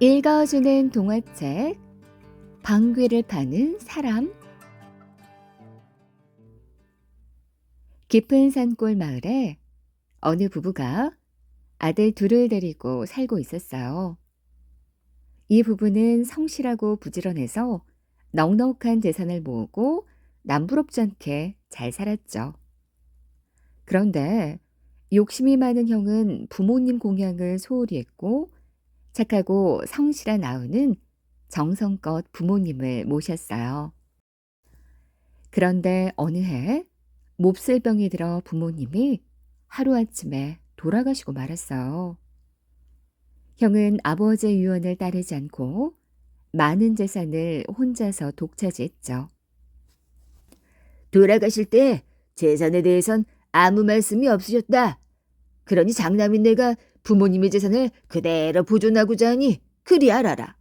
읽어주는 동화책 방귀를 파는 사람. 깊은 산골 마을에 어느 부부가 아들 둘을 데리고 살고 있었어요. 이 부부는 성실하고 부지런해서 넉넉한 재산을 모으고 남부럽지 않게 잘 살았죠. 그런데 욕심이 많은 형은 부모님 공양을 소홀히 했고, 착하고 성실한 아우는 정성껏 부모님을 모셨어요. 그런데 어느 해 몹쓸 병이 들어 부모님이 하루아침에 돌아가시고 말았어요. 형은 아버지의 유언을 따르지 않고 많은 재산을 혼자서 독차지했죠. 돌아가실 때 재산에 대해선 아무 말씀이 없으셨다. 그러니 장남인 내가 부모님의 재산을 그대로 보존하고자 하니 그리 알아라.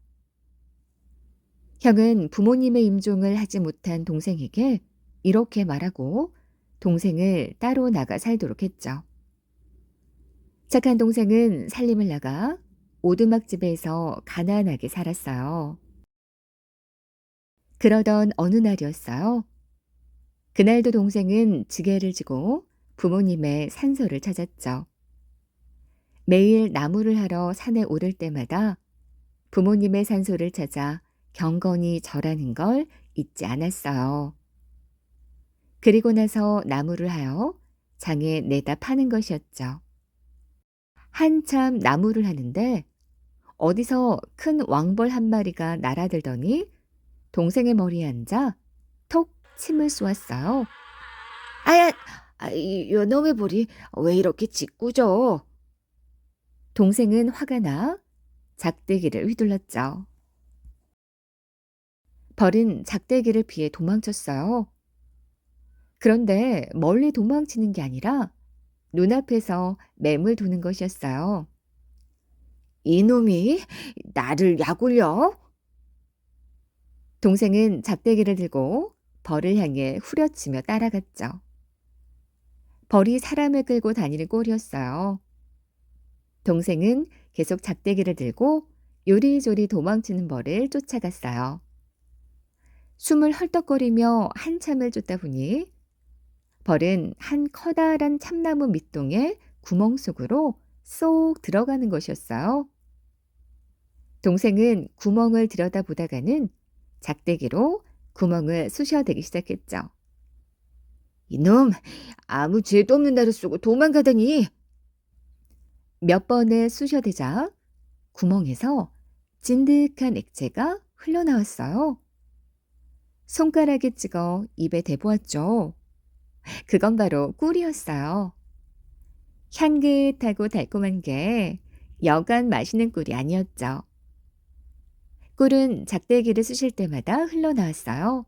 형은 부모님의 임종을 하지 못한 동생에게 이렇게 말하고 동생을 따로 나가 살도록 했죠. 착한 동생은 살림을 나가 오두막집에서 가난하게 살았어요. 그러던 어느 날이었어요. 그날도 동생은 지게를 지고 부모님의 산소를 찾았죠. 매일 나무를 하러 산에 오를 때마다 부모님의 산소를 찾아 경건히 절하는 걸 잊지 않았어요. 그리고 나서 나무를 하여 장에 내다 파는 것이었죠. 한참 나무를 하는데 어디서 큰 왕벌 한 마리가 날아들더니 동생의 머리에 앉아 톡 침을 쏘았어요. 아야, 요 놈의 볼이 왜 이렇게 짓궂어? 동생은 화가 나 작대기를 휘둘렀죠. 벌은 작대기를 피해 도망쳤어요. 그런데 멀리 도망치는 게 아니라 눈앞에서 맹을 도는 것이었어요. 이놈이 나를 약올려? 동생은 작대기를 들고 벌을 향해 후려치며 따라갔죠. 벌이 사람을 끌고 다니는 꼴이었어요. 동생은 계속 작대기를 들고 요리조리 도망치는 벌을 쫓아갔어요. 숨을 헐떡거리며 한참을 쫓다 보니 벌은 한 커다란 참나무 밑동에 구멍 속으로 쏙 들어가는 것이었어요. 동생은 구멍을 들여다보다가는 작대기로 구멍을 쑤셔대기 시작했죠. 이놈, 아무 죄도 없는 나를 쏘고 도망가다니. 몇 번을 쑤셔대자 구멍에서 진득한 액체가 흘러나왔어요. 손가락에 찍어 입에 대보았죠. 그건 바로 꿀이었어요. 향긋하고 달콤한 게 여간 마시는 꿀이 아니었죠. 꿀은 작대기를 쑤실 때마다 흘러나왔어요.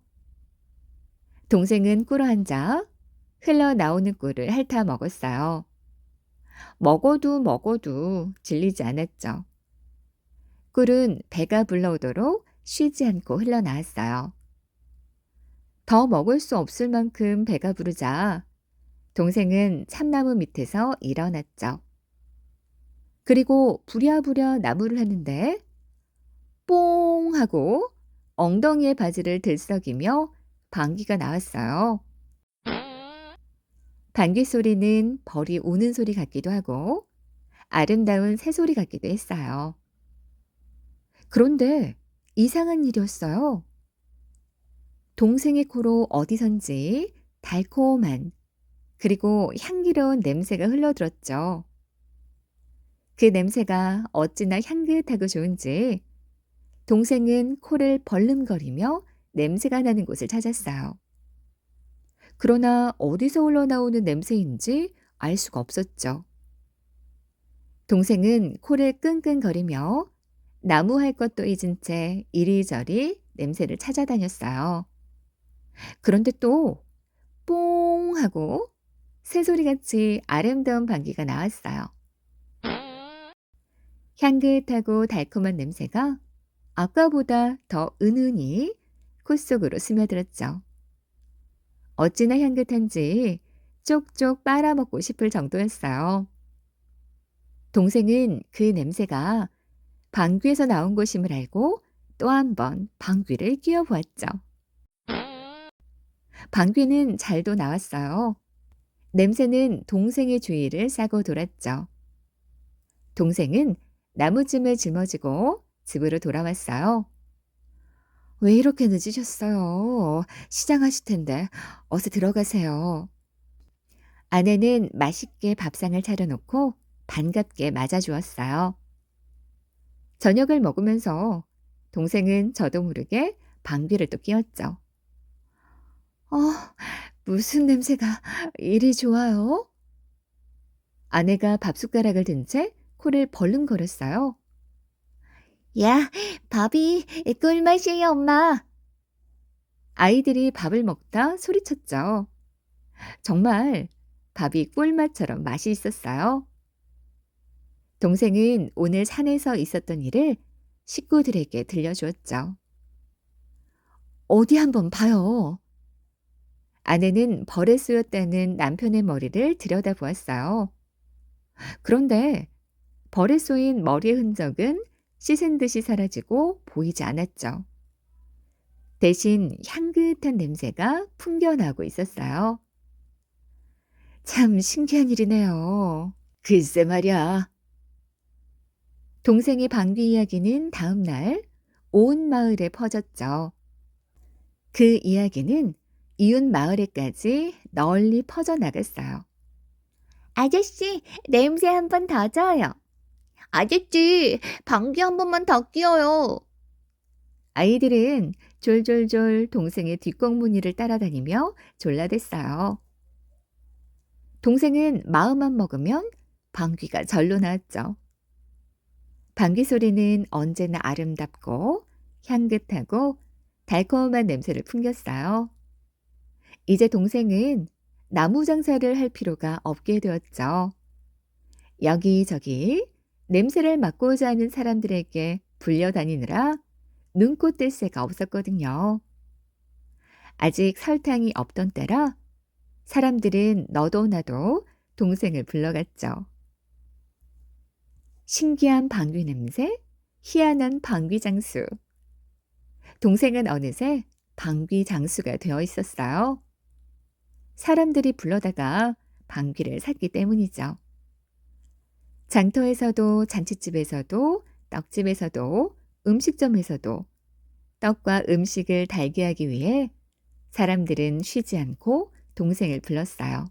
동생은 꿀어 앉아 흘러나오는 꿀을 핥아 먹었어요. 먹어도 질리지 않았죠. 꿀은 배가 불러오도록 쉬지 않고 흘러나왔어요. 더 먹을 수 없을 만큼 배가 부르자 동생은 참나무 밑에서 일어났죠. 그리고 부랴부랴 나무를 하는데 뽕 하고 엉덩이에 바지를 들썩이며 방귀가 나왔어요. 방귀 소리는 벌이 우는 소리 같기도 하고 아름다운 새소리 같기도 했어요. 그런데 이상한 일이었어요. 동생의 코로 어디선지 달콤한 그리고 향기로운 냄새가 흘러들었죠. 그 냄새가 어찌나 향긋하고 좋은지 동생은 코를 벌름거리며 냄새가 나는 곳을 찾았어요. 그러나 어디서 흘러나오는 냄새인지 알 수가 없었죠. 동생은 코를 끙끙거리며 나무 할 것도 잊은 채 이리저리 냄새를 찾아다녔어요. 그런데 또 뽕 하고 새소리같이 아름다운 방귀가 나왔어요. 향긋하고 달콤한 냄새가 아까보다 더 은은히 콧속으로 스며들었죠. 어찌나 향긋한지 쪽쪽 빨아먹고 싶을 정도였어요. 동생은 그 냄새가 방귀에서 나온 것임을 알고 또 한 번 방귀를 뀌어 보았죠. 방귀는 잘도 나왔어요. 냄새는 동생의 주위를 싸고 돌았죠. 동생은 나무쯤을 짊어지고 집으로 돌아왔어요. 왜 이렇게 늦으셨어요? 시장하실 텐데 어서 들어가세요. 아내는 맛있게 밥상을 차려놓고 반갑게 맞아주었어요. 저녁을 먹으면서 동생은 저도 모르게 방귀를 또 뀌었죠. 어, 무슨 냄새가 이리 좋아요? 아내가 밥숟가락을 든 채 코를 벌름거렸어요. 야, 밥이 꿀맛이에요, 엄마. 아이들이 밥을 먹다 소리쳤죠. 정말 밥이 꿀맛처럼 맛이 있었어요. 동생은 오늘 산에서 있었던 일을 식구들에게 들려주었죠. 어디 한번 봐요. 아내는 벌에 쏘였다는 남편의 머리를 들여다보았어요. 그런데 벌에 쏘인 머리의 흔적은 씻은 듯이 사라지고 보이지 않았죠. 대신 향긋한 냄새가 풍겨나고 있었어요. 참 신기한 일이네요. 글쎄 말이야. 동생의 방귀 이야기는 다음 날 온 마을에 퍼졌죠. 그 이야기는 이웃 마을에까지 널리 퍼져나갔어요. 아저씨, 냄새 한 번 더 줘요. 아저씨, 방귀 한 번만 더 뀌어요. 아이들은 졸졸졸 동생의 뒷꽁무니를 따라다니며 졸라댔어요. 동생은 마음만 먹으면 방귀가 절로 나왔죠. 방귀 소리는 언제나 아름답고 향긋하고 달콤한 냄새를 풍겼어요. 이제 동생은 나무 장사를 할 필요가 없게 되었죠. 여기저기 냄새를 맡고자 하는 사람들에게 불려다니느라 눈코 뜰 새가 없었거든요. 아직 설탕이 없던 때라 사람들은 너도 나도 동생을 불러갔죠. 신기한 방귀 냄새, 희한한 방귀 장수. 동생은 어느새 방귀 장수가 되어 있었어요. 사람들이 불러다가 방귀를 샀기 때문이죠. 장터에서도 잔칫집에서도 떡집에서도 음식점에서도 떡과 음식을 달게 하기 위해 사람들은 쉬지 않고 동생을 불렀어요.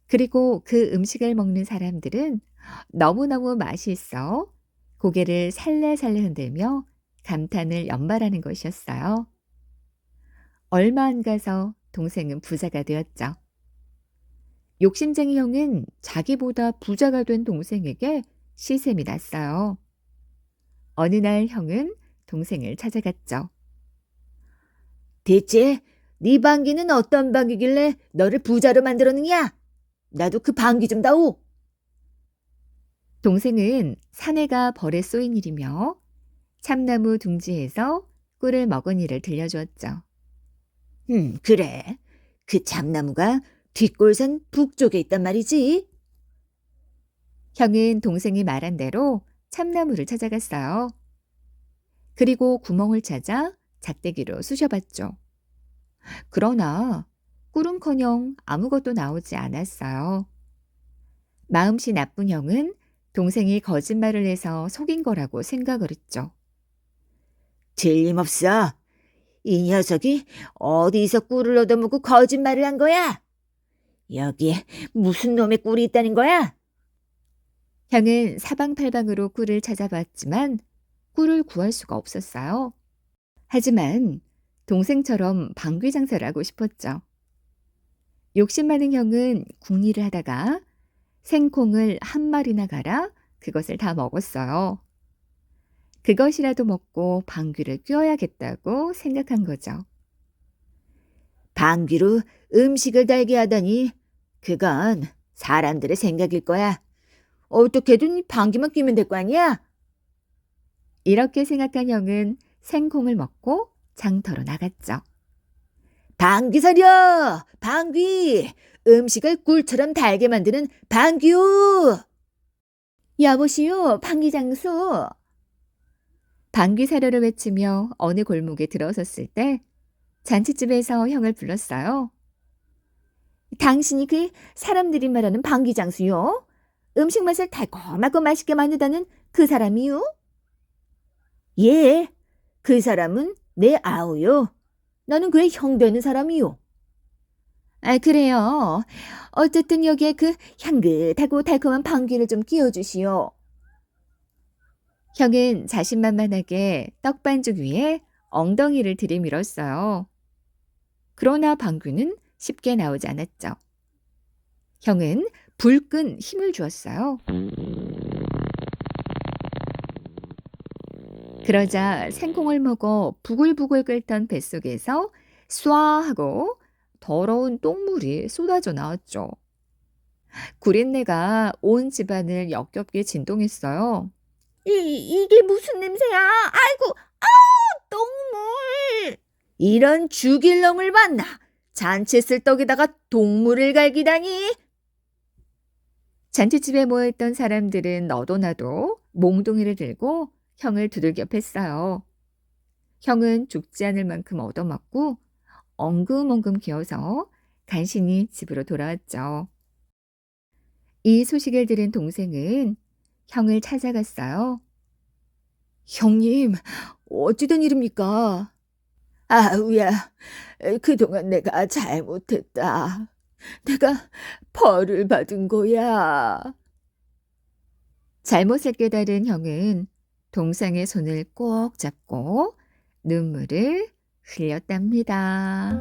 그리고 그 음식을 먹는 사람들은 너무너무 맛이 있어 고개를 살래살래 흔들며 감탄을 연말하는 것이었어요. 얼마 안 가서 동생은 부자가 되었죠. 욕심쟁이 형은 자기보다 부자가 된 동생에게 시샘이 났어요. 어느 날 형은 동생을 찾아갔죠. 대체 네 방귀는 어떤 방귀길래 너를 부자로 만들었느냐? 나도 그 방귀 좀 다오. 동생은 사내가 벌에 쏘인 일이며 참나무 둥지에서 꿀을 먹은 일을 들려주었죠. 그래. 그 참나무가 뒷골산 북쪽에 있단 말이지. 형은 동생이 말한 대로 참나무를 찾아갔어요. 그리고 구멍을 찾아 작대기로 쑤셔봤죠. 그러나 꿀은커녕 아무것도 나오지 않았어요. 마음씨 나쁜 형은 동생이 거짓말을 해서 속인 거라고 생각을 했죠. 틀림없어. 이 녀석이 어디서 꿀을 얻어먹고 거짓말을 한 거야? 여기에 무슨 놈의 꿀이 있다는 거야? 형은 사방팔방으로 꿀을 찾아봤지만 꿀을 구할 수가 없었어요. 하지만 동생처럼 방귀 장사를 하고 싶었죠. 욕심 많은 형은 궁리를 하다가 생콩을 한 마리나 갈아 그것을 다 먹었어요. 그것이라도 먹고 방귀를 뀌어야겠다고 생각한 거죠. 방귀로 음식을 달게 하다니 그건 사람들의 생각일 거야. 어떻게든 방귀만 뀌면 될 거 아니야? 이렇게 생각한 형은 생콩을 먹고 장터로 나갔죠. 방귀 사려! 방귀! 음식을 꿀처럼 달게 만드는 방귀요! 여보시오, 방귀장수. 방귀 사료를 외치며 어느 골목에 들어섰을 때 잔치집에서 형을 불렀어요. 당신이 그 사람들이 말하는 방귀장수요? 음식 맛을 달콤하고 맛있게 만들다는 그 사람이요? 예, 그 사람은 내 아우요. 나는 그의 형 되는 사람이요. 그래요. 어쨌든 여기에 그 향긋하고 달콤한 방귀를 좀 끼워주시오. 형은 자신만만하게 떡반죽 위에 엉덩이를 들이밀었어요. 그러나 방귀는 쉽게 나오지 않았죠. 형은 불끈 힘을 주었어요. 그러자 생콩을 먹어 부글부글 끓던 뱃속에서 쏴 하고 더러운 똥물이 쏟아져 나왔죠. 구린내가 온 집안을 역겹게 진동했어요. 이게 무슨 냄새야? 아이고, 똥물! 이런 죽일 놈을 봤나? 잔치 쓸 떡에다가 동물을 갈기다니? 잔치집에 모여있던 사람들은 너도 나도 몽둥이를 들고 형을 두들겨 팼어요. 형은 죽지 않을 만큼 얻어맞고 엉금엉금 기어서 간신히 집으로 돌아왔죠. 이 소식을 들은 동생은 형을 찾아갔어요. 형님, 어찌된 일입니까? 아우야, 그동안 내가 잘못했다. 내가 벌을 받은 거야. 잘못을 깨달은 형은 동생의 손을 꼭 잡고 눈물을 흘렸답니다.